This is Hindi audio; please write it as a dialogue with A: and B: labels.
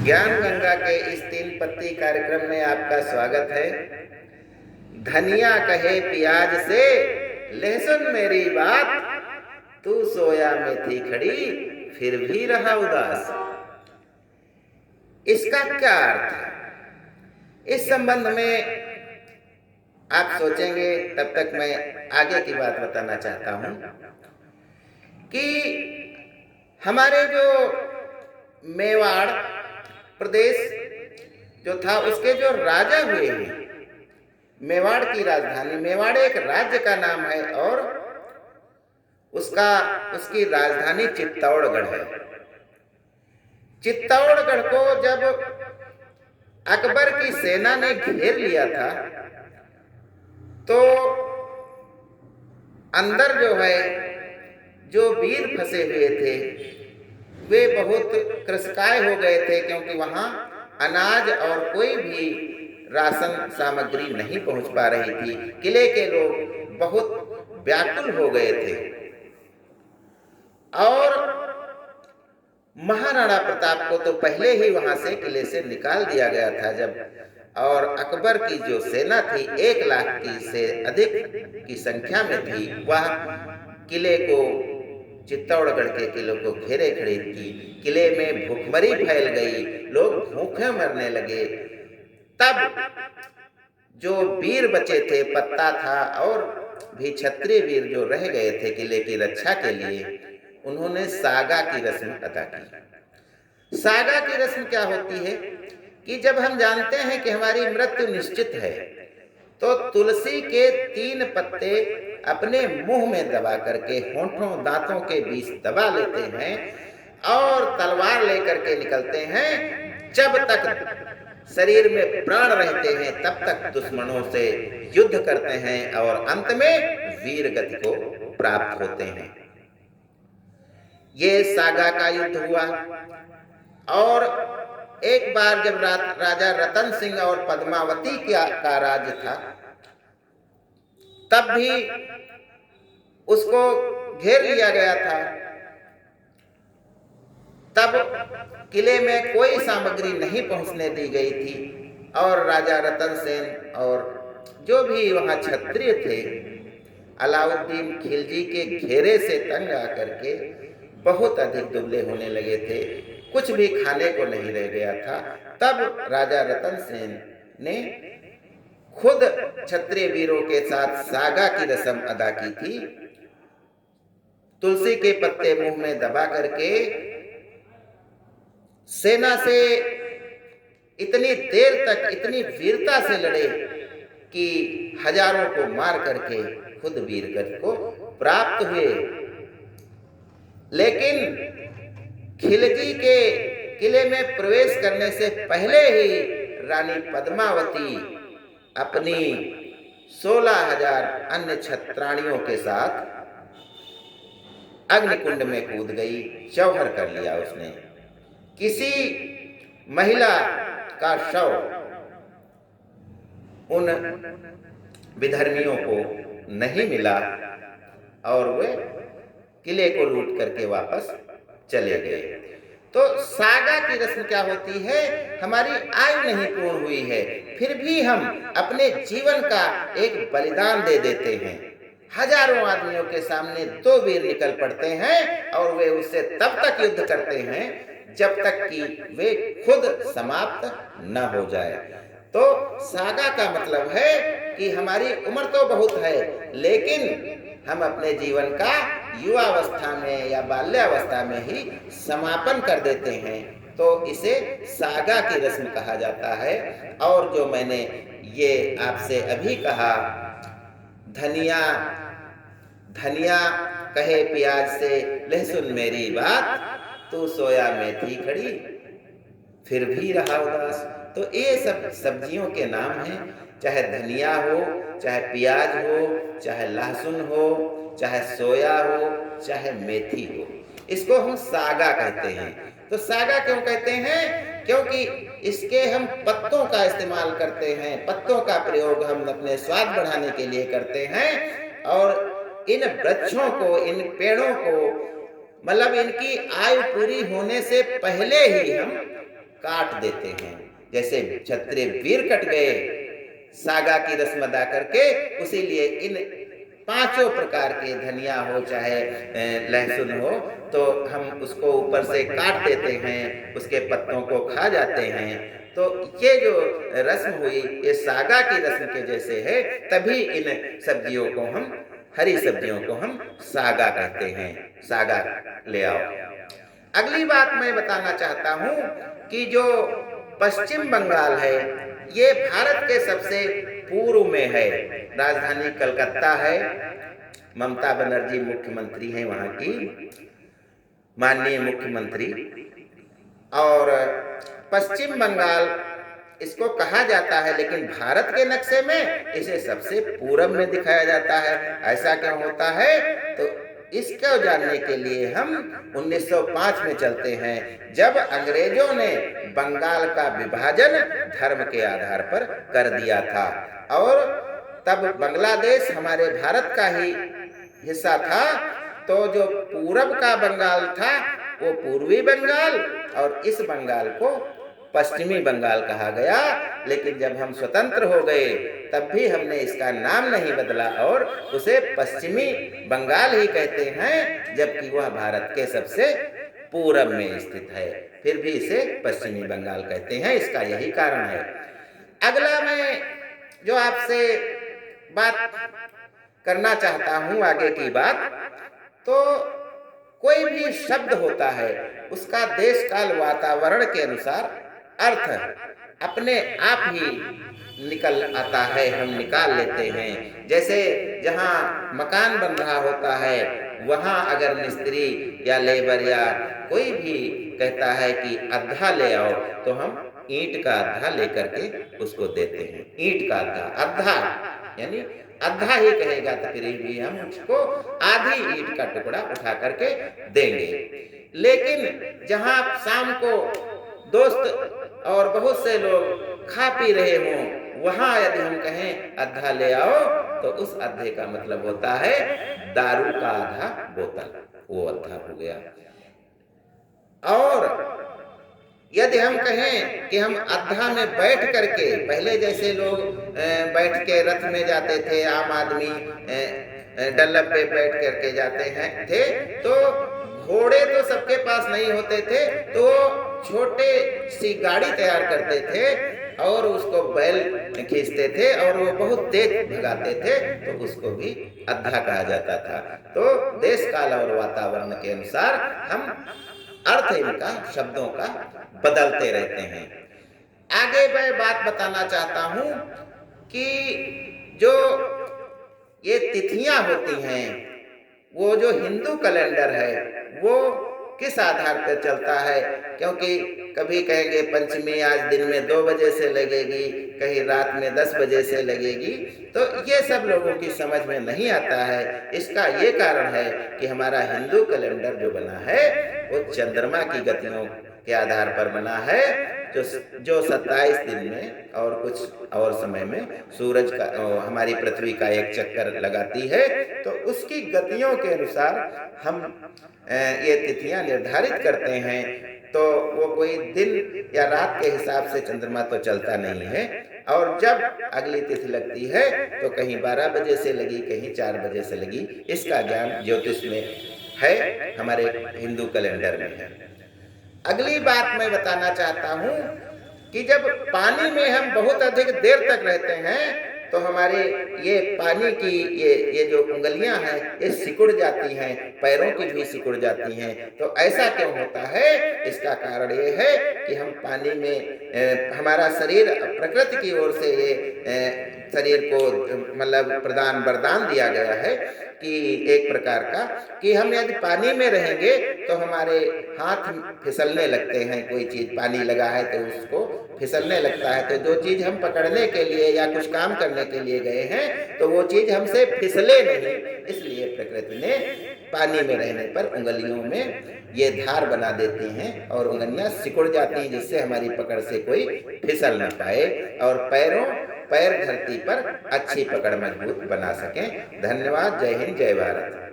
A: ज्ञान गंगा के इस 3 पत्ती कार्यक्रम में आपका स्वागत है। धनिया कहे प्याज से, लहसुन मेरी बात, तू सोया में थी खड़ी फिर भी रहा उदास। इसका क्या अर्थ है? इस संबंध में आप सोचेंगे, तब तक मैं आगे की बात बताना चाहता हूं कि हमारे जो मेवाड़ प्रदेश जो था उसके जो राजा हुए हैं, मेवाड़ की राजधानी, मेवाड़ एक राज्य का नाम है और उसकी राजधानी चित्तौड़गढ़ है। चित्तौड़गढ़ को जब अकबर की सेना ने घेर लिया था तो अंदर जो वीर फंसे हुए थे वे बहुत क्रसकाय हो गए थे, क्योंकि वहां अनाज और कोई भी राशन सामग्री नहीं पहुंच पा रही थी। किले के लोग बहुत व्याकुल हो गए थे और महाराणा प्रताप को तो पहले ही वहां से किले से निकाल दिया गया था जब, और अकबर की जो सेना थी 1 लाख की से अधिक की संख्या में थी, वह किले को, चित्तौड़गढ़ के किले को घेरे खड़ी थी। किले में भूखमरी फैल गई, लोग भूखे मरने लगे। तब जो वीर बचे थे, पत्ता था और भी क्षत्रिय वीर जो रह गए थे किले की रक्षा के लिए, उन्होंने सागा की रस्म अदा की। सागा की रस्म क्या होती है कि जब हम जानते हैं कि हमारी मृत्यु निश्चित है तो तुलसी के 3 पत्ते अपने मुंह में दबा करके, होंठों दांतों के बीच दबा लेते हैं और तलवार लेकर के निकलते हैं। जब तक शरीर में प्राण रहते हैं तब तक दुश्मनों से युद्ध करते हैं और अंत में वीर गति को प्राप्त होते हैं। ये सागा का युद्ध हुआ। और एक बार जब राजा रतन सिंह और पद्मावती का राज्य था, तब भी उसको घेर लिया गया था। तब किले में कोई सामग्री नहीं पहुंचने दी गई थी और राजा रतन सेन और जो भी वहां क्षत्रिय थे, अलाउद्दीन खिलजी के घेरे से तंग आकर के बहुत अधिक दुबले होने लगे थे, कुछ भी खाने को नहीं रह गया था। तब राजा रतन सेन ने खुद क्षत्रिय वीरों के साथ सागा की रस्म अदा की थी। तुलसी के पत्ते मुंह में दबा करके सेना से इतनी देर तक इतनी वीरता से लड़े कि हजारों को मार करके खुद वीरगति को प्राप्त हुए। लेकिन खिलजी के किले में प्रवेश करने से पहले ही रानी पद्मावती अपनी 16,000 अन्य छत्राणियों के साथ अग्निकुंड में कूद गई, जौहर कर लिया उसने। किसी महिला का शव उन विधर्मियों को नहीं मिला और वे किले को लूट करके वापस चले गए। तो सागा की रस्म क्या होती है? हमारी आयु नहीं पूर्ण हुई है, फिर भी हम अपने जीवन का एक बलिदान दे देते हैं। हजारों आदमियों के सामने 2 वीर निकल पड़ते हैं और वे उससे तब तक युद्ध करते हैं जब तक कि वे खुद समाप्त न हो जाए। तो सागा का मतलब है कि हमारी उम्र तो बहुत है, लेकिन हम अपने जीवन का युवावस्था में या बाल्यावस्था में ही समापन कर देते हैं, तो इसे सागा की रस्म कहा जाता है। और जो मैंने ये आपसे अभी कहा, धनिया धनिया कहे प्याज से, लहसुन मेरी बात, तू सोया में थी खड़ी फिर भी रहा उदास। तो ये सब सब्जियों के नाम हैं, चाहे धनिया हो, चाहे प्याज हो, चाहे लहसुन हो, चाहे सोया हो, चाहे मेथी हो, इसको हम सागा कहते हैं। तो सागा क्यों कहते हैं? क्योंकि इसके हम पत्तों का इस्तेमाल करते हैं, पत्तों का प्रयोग हम अपने स्वाद बढ़ाने के लिए करते हैं। और इन वृक्षों को, इन पेड़ों को, मतलब इनकी आयु पूरी होने से पहले ही हम काट देते हैं। जैसे क्षत्रिय वीर कट गए सागा की रस्म अदा करके, उसीलिए इन 5 प्रकार के धनिया हो चाहे लहसुन हो, तो हम उसको ऊपर से काट देते हैं, उसके पत्तों को खा जाते हैं। तो ये जो रस्म हुई ये सागा की रस्म के जैसे है, तभी इन सब्जियों को हम, हरी सब्जियों को हम सागा कहते हैं। सागा ले आओ। अगली बात मैं बताना चाहता हूँ कि जो पश्चिम बंगाल है ये भारत के सबसे पूर्व में है। राजधानी कलकत्ता है, ममता बनर्जी मुख्यमंत्री हैं वहाँ की, माननीय मुख्यमंत्री। और पश्चिम बंगाल इसको कहा जाता है, लेकिन भारत के नक्शे में इसे सबसे पूरब में दिखाया जाता है। ऐसा क्यों होता है? तो इसको जानने के लिए हम 1905 में चलते हैं, जब अंग्रेजों ने बंगाल का विभाजन धर्म के आधार पर कर दिया था। और तब बांग्लादेश हमारे भारत का ही हिस्सा था, तो जो पूरब का बंगाल था वो पूर्वी बंगाल, और इस बंगाल को पश्चिमी बंगाल कहा गया। लेकिन जब हम स्वतंत्र हो गए तब भी हमने इसका नाम नहीं बदला और उसे पश्चिमी बंगाल ही कहते हैं, जबकि वह भारत के सबसे पूरब में स्थित है, फिर भी इसे पश्चिमी बंगाल कहते हैं। इसका यही कारण है। अगला मैं जो आपसे बात करना चाहता हूँ, आगे की बात, तो कोई भी शब्द होता है उसका देश काल वातावरण के अनुसार अर्थ अपने आप ही निकल आता है, हम निकाल लेते हैं। जैसे जहाँ मकान बन रहा होता है वहाँ अगर मिस्त्री या लेबर या कोई भी कहता है कि अद्धा ले आओ, तो हम ईंट का अद्धा लेकर के उसको देते हैं। ईंट का अद्धा, अद्धा यानी अद्धा ही कहेगा तो फिर भी हम उसको आधी ईंट का टुकड़ा उठा करके देंगे। लेकिन जहाँ शाम को दोस्त और बहुत से लोग खा पी रहे हों, वहाँ यदि हम कहें अद्धा ले आओ, तो उस अद्धे का मतलब होता है दारू का आधा बोतल, वो अद्धा हो गया। और यदि हम कहें कि हम अद्धा में बैठ करके, पहले जैसे लोग बैठ के रथ में जाते थे, आम आदमी डल्लब पे बैठ करके जाते हैं थे, तो घोड़े तो सबके पास नहीं होते थे, तो छोटे सी गाड़ी तैयार करते थे और उसको बैल खींचते थे और वो बहुत तेज भगाते थे, तो उसको भी अद्धा कहा जाता था। तो देश काल और वातावरण के अनुसार हम अर्थ इनका, शब्दों का बदलते रहते हैं। आगे मैं बात बताना चाहता हूं कि जो ये तिथियां होती हैं, वो जो हिंदू कैलेंडर है वो किस आधार पर चलता है? क्योंकि कभी कहेंगे पंचमी आज दिन में 2 बजे से लगेगी, कहीं रात में 10 बजे से लगेगी, तो ये सब लोगों की समझ में नहीं आता है। इसका ये कारण है कि हमारा हिंदू कैलेंडर जो बना है वो चंद्रमा की गतियों के आधार पर बना है, जो 27 दिन में और कुछ और समय में सूरज का, हमारी पृथ्वी का एक चक्कर लगाती है, तो उसकी गतियों के अनुसार हम ये तिथियां निर्धारित करते हैं। तो वो कोई दिन या रात के हिसाब से चंद्रमा तो चलता नहीं है, और जब अगली तिथि लगती है तो कहीं 12 बजे से लगी, कहीं 4 बजे से लगी। इसका ज्ञान ज्योतिष में है, हमारे हिंदू कैलेंडर में है। अगली बात मैं बताना चाहता हूँ कि जब पानी में हम बहुत अधिक देर तक रहते हैं तो हमारे ये पानी की ये जो उंगलियां हैं ये सिकुड़ जाती हैं, पैरों की भी सिकुड़ जाती हैं। तो ऐसा क्यों होता है? इसका कारण ये है कि हम पानी में हमारा शरीर प्रकृति की ओर से ये शरीर को मतलब वरदान दिया गया है कि एक प्रकार का, कि हम यदि पानी में रहेंगे तो हमारे हाथ फिसलने लगते हैं। कोई चीज पानी लगा है तो उसको फिसलने लगता है, तो जो चीज हम पकड़ने के लिए या कुछ काम करने के लिए गए हैं तो वो चीज हमसे फिसले नहीं, इसलिए प्रकृति ने पानी में रहने पर उंगलियों में ये धार बना देती हैं और उंगलियां सिकुड़ जाती हैं, जिससे हमारी पकड़ से कोई फिसल न पाए और पैर धरती पर अच्छी पकड़ मजबूत बना सकें। धन्यवाद। जय हिंद, जय भारत।